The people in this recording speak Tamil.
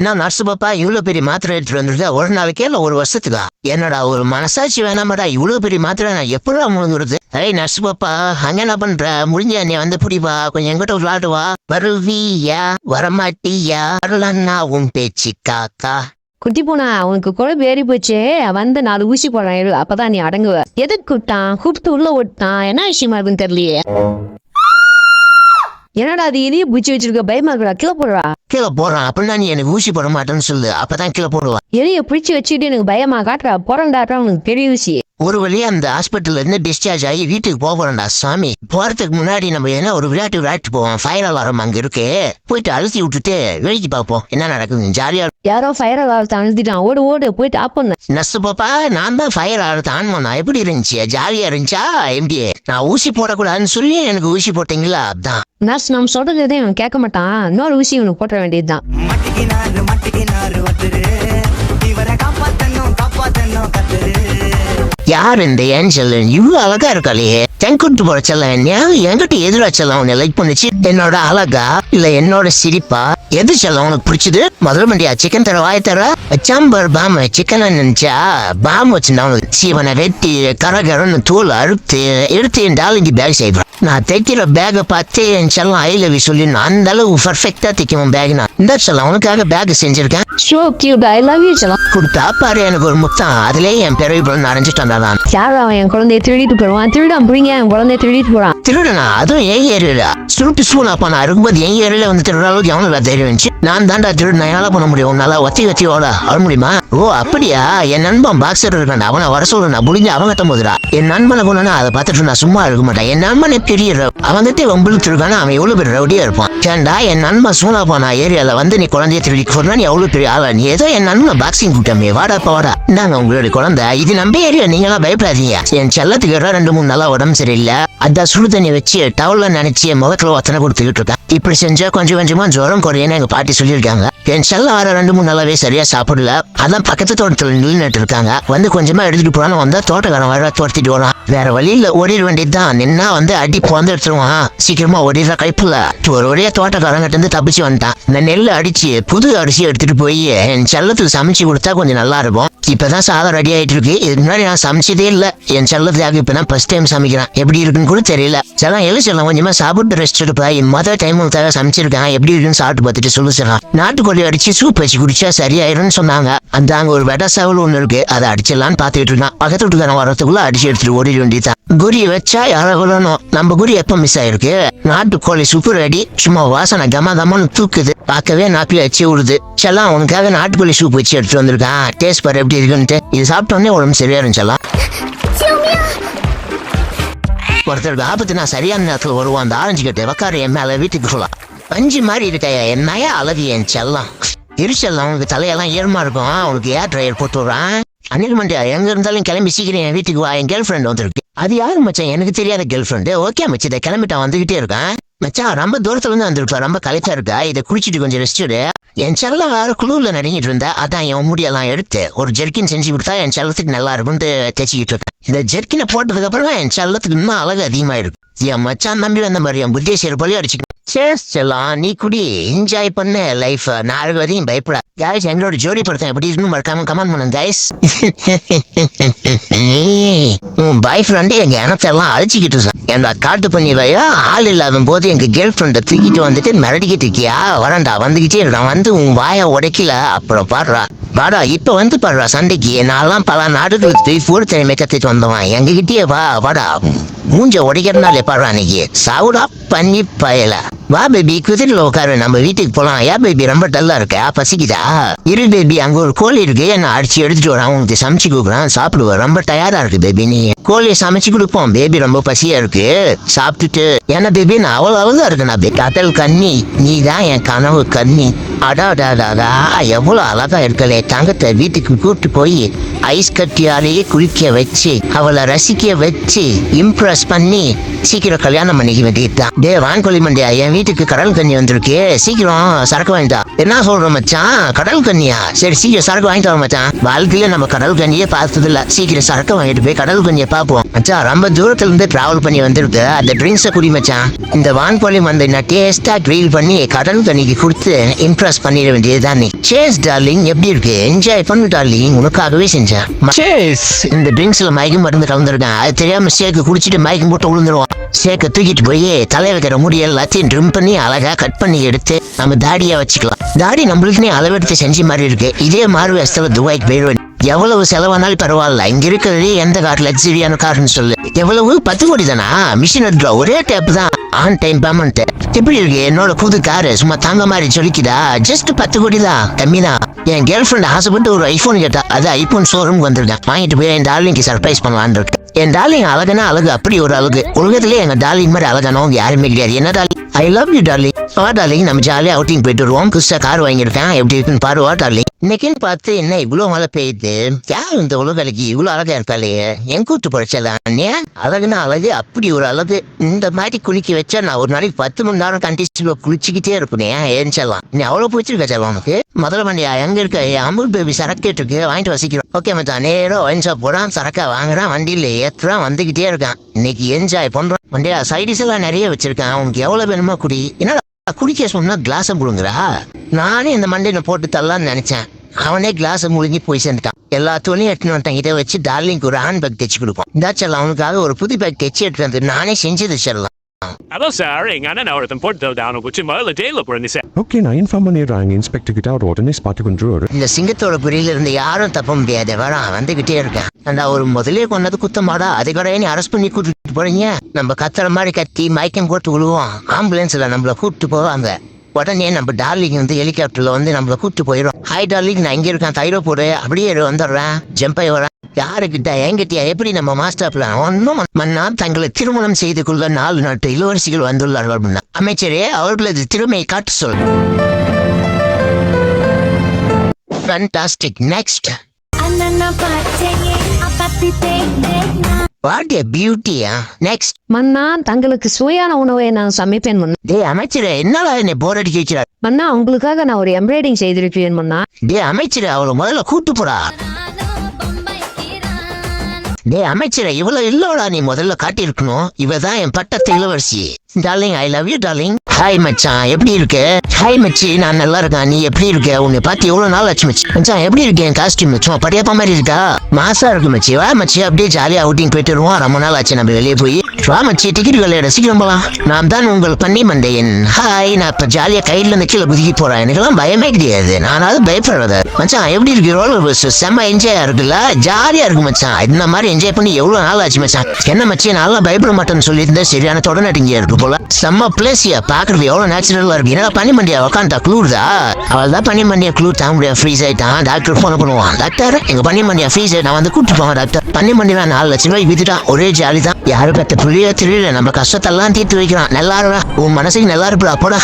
என்ன நர்ஸ் பாப்பா இவ்வளவு பெரிய மாத்திரை எடுத்துட்டு வந்துருக்க ஒரு நாளைக்கே இல்ல ஒரு வருஷத்துக்கா? என்னடா ஒரு மனசாட்சி வேணாமாடா, இவ்வளவு பெரிய மாத்திரை நான் எப்படா முழுங்குறது? ஏய் நர்ஸ் பாப்பா, அங்க என்ன பண்ற? முடிஞ்ச என்னை வந்து புடிப்பா, கொஞ்சம் எங்கிட்ட விளையாட்டு வா. வருவியா வரமாட்டியா, வரலன்னா உன் பேச்சு காக்கா. குட்டி போனா உனக்கு குழம்பு ஏறி போச்சு, வந்து 4 ஊசி போடுறான், அப்பதான் நீ அடங்குவ. எதுக்கு கூப்பிட்டான்? கூப்பிட்டு உள்ள ஓட்டான், என்ன விஷயமா இருக்குன்னு தெரியலையே. என்னடா அது எதையும் பூச்சி வச்சிருக்க, பயமா இருக்கா? கீழே போடுறா. கீழே போடுறான் அப்படின்னா நீ எனக்கு ஊசி போட மாட்டேன்னு சொல்லு, அப்பதான் கீழே போடுவான். எதைய பிடிச்சி வச்சுட்டு எனக்கு பயமா காட்டுறா, போறண்டாட்டா உனக்கு பெரிய ஊசி. ஒரு வழியா அந்த ஹாஸ்பிட்டல்ல இருந்து டிஸ்சார்ஜ் ஆகி வீட்டுக்கு போறோம்டா சாமி. போறதுக்கு முன்னாடி நம்ம என்ன ஒரு விளையாட்டு போவோம். ஃபயர் அலாரம் அங்க இருக்கு, போயிட்டு அழுத்தி விட்டுட்டு வேடிக்கை பார்ப்போம் என்ன நடக்குது. ஜாலியா யாரோ ஃபயர் அலாரத்தை அழுத்திட்டான், ஓடு ஓடு போயிட்டு ஆப் பண்ண. நர்ஸ் பாப்பா, நான் தான் ஃபயர் அலாரத்தை ஆன் பண்ணா. எப்படி இருந்துச்சு? ஜாலியா இருந்துச்சா? எப்படி நான் ஊசி போடக்கூடாதுன்னு சொல்லி எனக்கு ஊசி போட்டீங்களா? அதான் நர்ஸ் நம்ம சொல்றது எதையும் அவன் கேட்க மாட்டான், இன்னொரு ஊசி இவனுக்கு போட்ட வேண்டியதுதான். யார் இந்த ஏஞ்சல்? இவ்வளவு அழகா இருக்காளே, தென்குட்டு போற செல்லம் என்கிட்ட எதிரா செல்லம் உன்னை லைக் பண்ணிச்சு. என்னோட அழகா இல்ல என்னோட சிரிப்பா, எது செல்லம் உனக்கு பிடிச்சது? முதல் மண்டியா சிக்கன் தர வாய தர சாம்பார் பாம் சிக்கன் நினைச்சா பாம் வச்சிருந்தா உனக்கு சீவனை வெட்டி கரகரன்னு தோல் அறுத்து எடுத்து என் டாலிங்கி பேக் செய்வான். நான் தைக்கிற பேகை பார்த்து என் செல்லம் ஐ லவ் யூ சொல்லி அந்த அளவு பர்ஃபெக்டா தைக்கும் பேக். நான் இந்த செல்லம் உனக்காக பேக் செஞ்சிருக்கேன். So cute, I love you செல்லம். கொடுத்தா பாரு எனக்கு ஒரு முத்தம், அதுலயே என் பிறவி பலன் அரைஞ்சிட்டு வந்தான். யார் அவன் என் குழந்தைய திருடிட்டு போடுவான்? திருடான் புரிங்க, என் குழந்தைய திருடிட்டு போறான். திருடனா? அதுவும் என் ஏரியா சுருட்டு சூனாப்பா. நான் இருக்கும்போது என் ஏரியால வந்து திருடுற அளவுக்கு எவனுக்கு தைரியம் இருந்துச்சு? நான் தாண்டா திருடு, நான் என்ன பண்ண முடியும்? நல்லா ஒத்தி ஓட அழ முடியுமா? ஓ அப்படியா? என் நண்பன் பாக்ஸர் இருக்கான், அவனை வர சொல்ல நான் முடிஞ்சு அவன் கட்டும் போதுடா. என் நண்பனை கொண்டா அதை பார்த்துட்டு நான் சும்மா இருக்க மாட்டேன். என் நண்பனே பெரிய அவங்ககிட்ட வம்பிழுத்து இருக்கானா, அவன் எவ்வளவு பெரிய ரவுடியா இருப்பான். ஏண்டா என் நண்பன் சூனாப்பா நான் ஏரியால வந்து நீ குழந்தைய திருடி போனா நீ எவ்வளவு பெரிய ஆளா? நீ ஏதோ என் நண்பன் பாக்ஸிங் கூட்டமே, வாடாப்பா வாடா, இந்தாங்க உங்களுடைய குழந்தை, இது நம்ம ஏரியா, நீங்க எல்லாம் பயப்படாதீங்க. என் செல்லத்துக்கு 2-3 நாளா உடம்பு சரியில்லை, அதான் சுடு தண்ணி வச்சு டவுல நினைச்சு முகத்துல ஒத்தனை கொடுத்துக்கிட்டு இருக்கேன். இப்படி செஞ்சா கொஞ்சம் கொஞ்சமா ஜுரம் குறையன்னு எங்க பாட்டி சொல்லியிருக்காங்க. என் செல்ல 2-3 நாளாவே சரியா சாப்பிடல, அதான் பக்கத்து தோட்டத்துல நின்றுட்டு இருக்காங்க. வந்து கொஞ்சமா எடுத்துட்டு போறான்னு வந்தா தோட்டக்காரன் வர துரத்திட்டு வரான். வேற வழியில ஓடிட வேண்டியதுதான், நின்னா வந்து அடி போந்து எடுத்துருவான். சீக்கிரமா ஓடிடுற கைப்புல ஒரு வழியா தோட்டக்காரங்கிட்ட இருந்து தப்பிச்சு வந்துட்டான். இந்த நெல் அடிச்சு புது அரிசி எடுத்துட்டு போய் என் செல்லத்துக்கு சமைச்சு கொடுத்தா கொஞ்சம் நல்லா இருக்கும். இப்பதான் சாதம் ரெடி ஆயிட்டு இருக்கு, இதுக்கு முன்னாடி நான் சமைச்சதே இல்ல. என் செல்லத்துக்காக இப்பதான் ஃபர்ஸ்ட் டைம் சமைக்கிறேன், எப்படி இருக்குன்னு கூட தெரியல. செல்லம் எழு செல்லம், கொஞ்சமா சாப்பிட்டு ரெஸ்ட் எடுப்பா. மொதல் டைம் உனக்காக சமைச்சிருக்கேன், எப்படி இருக்குன்னு சாப்பிட்டு பார்த்துட்டு சொல்லு செல்லம். நாட்டுக்கோழி அடிச்சு சூப் வச்சு குடிச்சா சரியாயிரும்னு சொன்னாங்க. அந்த அங்க ஒரு வெட சவல் ஒண்ணு இருக்கு, அதை அடிச்சிடலான்னு பாத்துக்கிட்டு இருக்கான். பக்கத்து வீட்டுக்காரன் வரத்துக்குள்ள அடிச்சு எடுத்துட்டு ஓடிட வேண்டியதான். குறி வச்சா யாரும் நம்ம குறி எப்ப மிஸ் ஆயிருக்கு? நாட்டுக்கோழி சூப்பு ரெடி, சும்மா வாசனை கமன்னு தூக்குது, பார்க்கவே நாக்குல வச்சு விடுது. செல்லம் உனக்காக நாட்டுக்கோழி சூப் வச்சு எடுத்துட்டு வந்திருக்கான், டேஸ்ட் பாரு எப்படி இருக்குன்ட்டு. இது சாப்பிட்டோன்னே உடம்பு சரியா இருந்துச்சலாம். ஒருத்தருக்கு ஆபத்து நான் சரியான நேரத்துல வருவான். அந்த ஆரஞ்சு கட்டு வக்காரு என் மேல வீட்டுக்கு சொல்லலாம். பஞ்சு மாதிரி இருக்கையா என்னையா அழகு என் செல்லம். இருச்செல்லாம் உனக்கு தலையெல்லாம் ஏறுமா இருக்கும், உனக்கு ஏர் ட்ரையர் போட்டு விடுறான். அனில் மண்டியா எங்க இருந்தாலும் கிளம்பி சீக்கிரம் என் வீட்டுக்கு வா, என் கேர்ள் ஃப்ரெண்ட் வந்துருக்கு. அது யாரு மச்சான்? எனக்கு தெரியாத கேர்ள் ஃப்ரெண்டு. ஓகே மச்சி, இதை கிளம்பிட்டான், வந்துகிட்டே இருக்கேன். மச்சான் ரொம்ப தூரத்துல இருந்து வந்திருப்பா, ரொம்ப களைப்பா இருக்கா, இதை குடிச்சிட்டு கொஞ்சம் ரெஸ்ட் எடு. என் செல்லம் வேற குழுவில் நடிங்கிட்டு இருந்தா, அதான் என் முடியெல்லாம் எடுத்து ஒரு ஜெர்கின் செஞ்சு கொடுத்தா என் செல்லத்துக்கு நல்லா இருக்கும்னு தேய்ச்சிக்கிட்டு இருக்கேன். இந்த ஜெர்கினை போட்டதுக்கு அப்புறம் என் செல்லத்துக்கு இன்னும் அழகு அதிகமாயிருக்கு. என் மச்சான் நம்பி வந்த மாதிரி என் புத்தியை சரி போலி அடிச்சுக்கணும். செல்லம் நீ குடி, என்ஜாய் பண்ண லைஃப், நாலு வரையும் பயப்பட. கைஸ் எங்களோட ஜோடி படத்தை எப்படி இருக்குன்னு மறக்காம கமெண்ட் பண்ணுங்க கைஸ். உன் பாய் ஃப்ரெண்டு எங்க இனத்தெல்லாம் அழிச்சுக்கிட்டு இருக்கான். என்ன காட்டு பண்ணிடுறையா? ஆள் இல்லாத போது எங்க கேர்ள் ஃப்ரெண்டை தூக்கிட்டு வந்துட்டு மிரட்டிக்கிட்டு இருக்கியா? வரண்டா, வந்துகிட்டே இருக்கான். வந்து உன் வாயை உடைக்கல அப்புறம் பாடுறா வாடா, இப்ப வந்து பாடுறா சண்டைக்கு. நான்லாம் பல நாடுகளுக்கு போய் போர் திறமை கத்துட்டு வந்தவன், எங்ககிட்டயே வா வாடா, மூஞ்ச உடைக்கிறதுனாலே பாடுறா அன்னைக்கு. சாவுடா பண்ணி பயல. வா பேபி, குதிரையில உட்காரு, நம்ம வீட்டுக்கு போலாம். ஏன் பேபி ரொம்ப டல்லா இருக்கா? பசிக்குதா? இரு பேபி, அங்க ஒரு கோழி இருக்கு, என்ன அடிச்சு எடுத்துட்டு வரான், உனக்கு சமைச்சு கொடுக்குறான், சாப்பிடுவேன். ரொம்ப டயர்டா இருக்கு பேபி, நீ கோழியை சமைச்சு கொடுப்போம். பேபி ரொம்ப பசியா இருக்கு, சாப்பிட்டுட்டு. ஏன்னா பேபி நான் அவ்வளவு அழகா இருக்கேன் பேபி. கடல் கண்ணி, நீ தான் என் கனவு கண்ணி. அடாடாடாடா எவ்வளவு அழகா இருக்கலே. தங்கத்தை வீட்டுக்கு கூப்பிட்டு போய் ஐஸ் கட்டியாலேயே குளிக்க வச்சு அவளை ரசிக்க வச்சு இம்ப்ரெஸ் பண்ணி சீக்கிரம் கல்யாணம் பண்ணிக்க வேண்டியதுதான். டே வான்கொழி மண்டியா, என் வீட்டுக்கு கடல் கண்ணி வந்திருக்கு, சீக்கிரம் சரக்கு வாங்கிட்டா. என்ன சொல்ற மச்சான்? கடல் கண்ணியா? சரி சீக்கிரம் சரக்கு வாங்கிட்டு வர மச்சான். வாழ்க்கையில நம்ம கடல் கண்ணியே பார்த்தது இல்ல, சீக்கிரம் சரக்கு வாங்கிட்டு போய் கடல் கண்ணியை பார்ப்போம். மச்சான் ரொம்ப தூரத்துல இருந்து டிராவல் பண்ணி வந்திருக்கு, அந்த ட்ரிங்க்ஸை குடி மச்சான். இந்த வான்கொழி மண்டை நான் டேஸ்டா கிரில் பண்ணி கடல் கண்ணிக்கு கொடுத்து இம்ப்ரெஸ் இம்ப்ரெஸ் பண்ணிட வேண்டியதுதான் நீ. சேஸ் டார்லிங் எப்படி இருக்கு? என்ஜாய் பண்ணு டார்லிங், உனக்காகவே செஞ்சேன். சேஸ் இந்த ட்ரிங்க்ஸ்ல மயக்கம் மருந்து கலந்துருக்கேன். அது தெரியாம ஷேக்கு குடிச்சிட்டு மயக்கம் போட்டு விழுந்துருவான். ஷேக்கை தூக்கிட்டு போய் தலை வைக்கிற முடி எல்லாத்தையும் ட்ரிம் பண்ணி அழகா கட் பண்ணி எடுத்து நம்ம தாடியா வச்சுக்கலாம். தாடி நம்மளுக்குன்னே அளவெடுத்து செஞ்ச மாதிரி இருக்கு. இதே மாறு வேஸ்ல துபாய்க்கு போயிடுவேன். எவ்வளவு செலவானாலும் பரவாயில்ல, இங்க இருக்கிறதே எந்த கார் லக்ஸரியான கார்னு சொல்லு. எவ்வளவு 10 கோடி தானா? மிஷின் எடுத்துருவா, ஒரே டேப் தான், ஆன் டைம் பேமெண்ட். எப்படி இருக்கு என்னோட புது காரு? சும்மா தாங்க மாதிரி சொல்லிக்குதா? ஜஸ்ட் 10 கோடி தான், கம்மி தான். என் கேர்ள் ஃப்ரெண்ட் ஆசைப்பட்டு ஒரு ஐபோன் கேட்டா, அது ஐபோன் ஷோரூம் வந்திருக்கேன். வாங்கிட்டு போய் என் டார்லிங்க்கு சர்ப்ரைஸ் பண்ணலான்னு இருக்கு. என் டார்லிங் அழகான அழகு, அப்படி ஒரு அழகு. உலகத்திலே எங்க டார்லிங் மாதிரி அழகானவங்க யாருமே கிடையாது. என்ன darling, I love you darling. Darling நம்ம ஜாலியா அவுட்டிங் போயிட்டு வருவோம். புதுசா கார் வாங்கியிருக்கேன், எப்படி இருக்குன்னு பாருவா டார்லிங். இன்னைக்குன்னு பார்த்து என்ன இவ்வளவு மழை பெய்யுது? யார் இந்த உலகலைக்கு இவ்வளவு அழகா இருக்காளே? என் கூட்டு படைச்சலாம் அழகுனா அழகு, அப்படி ஒரு அழகு. இந்த மாதிரி குளிக்க வச்சா நான் ஒரு நாளைக்கு 10 மணி நேரம் கண்டிஷன்ல குளிச்சுக்கிட்டே இருப்பேன். ஏன்ச்சலாம் நீ அவ்வளவு பிடிச்சிருக்க செல்லம் உனக்கு. முதல்ல வண்டியா எங்க இருக்க? அமுல் பேபி சரக்கு இருக்கு, வாங்கிட்டு வசிக்கிறோம். ஓகே மச்சான், நேரம் ஒயின் ஷாப் போறான், சரக்கா வாங்குறான், வண்டியில ஏத்துறான், வந்துகிட்டே இருக்கான். இன்னைக்கு என்ஜாய் பண்றான். வண்டியா சைடிஸ் எல்லாம் நிறைய வச்சிருக்கான். உனக்கு எவ்வளவு வேணுமா குடி. என்னடா குடிக்க சொன்னா கிளாஸ புடுங்குறா? நானே இந்த மண்டையில போட்டு தரலான்னு நினைச்சேன். அவனே கிளாஸை முழுங்கி போய் சேர்ந்துட்டான். எல்லா தோலையும் எடுத்துன்னு வந்துட்டான். இதை வச்சு டார்லிங்க்கு ஒரு ஹேண்ட் பேக் தைச்சு கொடுப்போம். இந்தாச்சல்லாம் அவனுக்காக ஒரு புது பேக் தைச்சு எடுத்து வந்து நானே செஞ்சு தச்சிடலாம். Hello sir, ingana na orten porto down uguchi mala delo por nise. Okay, நான் இன்ஃபார்ம் பண்ணிடுறாங்க. இன்ஸ்பெக்டர் கிட்ட அவர் உடனே ஸ்பாட்டு கொண்டுருவாரு. இந்த சிங்கத்தோட குறியில இருந்து யாரும் தப்ப முடியாது. வரான், வந்துகிட்டே இருக்கேன். அந்த ஒரு முதலே கொண்டது குத்தமாடா, அதை கூட நீ அரெஸ்ட் பண்ணி கூட்டிட்டு போறீங்க. நம்ம கத்துற மாதிரி கத்தி மயக்கம் போட்டு விழுவோம். ஆம்புலன்ஸ்ல நம்மள கூப்பிட்டு போவாங்க. உடனே நம்ம டார்லிங் வந்து ஹெலிகாப்டர்ல வந்து நம்மள கூப்பிட்டு போயிடும். ஹாய் டார்லிங், நான் இங்க இருக்கேன், தைரோ போடு, அப்படியே வந்துடுறேன், ஜம்ப் ஆகி வரேன். யாருக்கிட்ட என்கிட்டயா? எப்படி நம்ம மாஸ்டர்ல ஒன்னும் மன்னா தங்களை திருமணம் செய்து கொள்ள 4 நாட்டு இளவரசிகள் வந்துள்ளார்கள். அமைச்சரே, அவர்களது திறமையை காட்டு சொல். ஃபேண்டாஸ்டிக். நெக்ஸ்ட். வாட் எ பியூட்டியா. நெக்ஸ்ட். மன்னா தங்களுக்கு சுவையான உணவை நான் சமைப்பேன் மன்னா. டே அமைச்சரே, என்னடா என்னை போர் அடிக்க வச்சுடா? மன்னா உங்களுக்காக நான் ஒரு எம்ப்ராய்டிங் செய்திருப்பேன் மன்னா. டே அமைச்சரே, அவளை முதல்ல கூட்டு போடா. டே அமைச்சரே, இவ்வளவு இல்லோடா, நீ முதல்ல காட்டியிருக்கணும். இவதான் என் பட்டத்து இளவரசி. Darling, I love you darling. Hi மச்சான், எப்படி இருக்கு? ஹாய் மச்சி, நான் நல்லா இருக்கேன். நீ எப்படி இருக்க? உன்னை பார்த்து எவ்வளவு நாள் ஆச்சு மச்சி. மச்சான் எப்படி இருக்கு? என் காஸ்டியூம் சும்மா படையப்பா மாதிரி இருக்கா? மாசா இருக்கு மச்சி. வா மச்சி, அப்படியே ஜாலியா அவுட்டிங் போயிட்டு வருவோம். ரொம்ப நாள் ஆச்சு நம்ம வெளியே போய். வா மச்சி, டிக்கெட் விளையாட சீக்கிரம் போலாம். நான் தான் உங்கள் பண்ணி மண்டையன். ஹாய், நான் இப்ப ஜாலியா கையில இருந்து கீழே குதிக்கி போறேன். எனக்கெல்லாம் பயமே கிடையாது, நானாவது பயப்படுறத. மச்சான் எப்படி இருக்கு? ரோலர் கோஸ்டர் செம்ம என்ஜாயா இருக்குல்ல? ஜாலியா இருக்கு மச்சான். இந்த மாதிரி என்ஜாய் பண்ணி எவ்வளவு நாள் ஆச்சு மச்சான். என்ன மச்சி, நல்லா பயப்பட மாட்டேன்னு சொல்லியிருந்தா சரியான தொடநடிங்க இருக்கு போல. செம்ம பிளேஸியா, பாக்குறது எவ்வளவு நேச்சுரலா இருக்கு. என்னடா பண்ணி மண்டியா உட்காந்துட்டா குளூர்தா? அவள் தான் பண்ணி மண்டியா குளூர் தாங்க முடியாது, ஃப்ரீஸ் ஆயிட்டான். டாக்டர் போன பண்ணுவான். டாக்டர், எங்க பண்ணி மண்டியா ஃப்ரீஸ் ஆயிட்டான், வந்து கூட்டு போவான் டாக்டர். பண்ணி மண்டியா 4 லட்சம் ரூபாய்க்கு வித்துட்டான். ஒரே ஜாலி தான். யாரு பெத்த புள்ளியோ தெரியல, நம்ம கஷ்டத்தெல்லாம் தீர்த்து வைக்கிறான். நல்லா இருடா, உன் மனசுக்கு நல்லா இருப்பா போடா.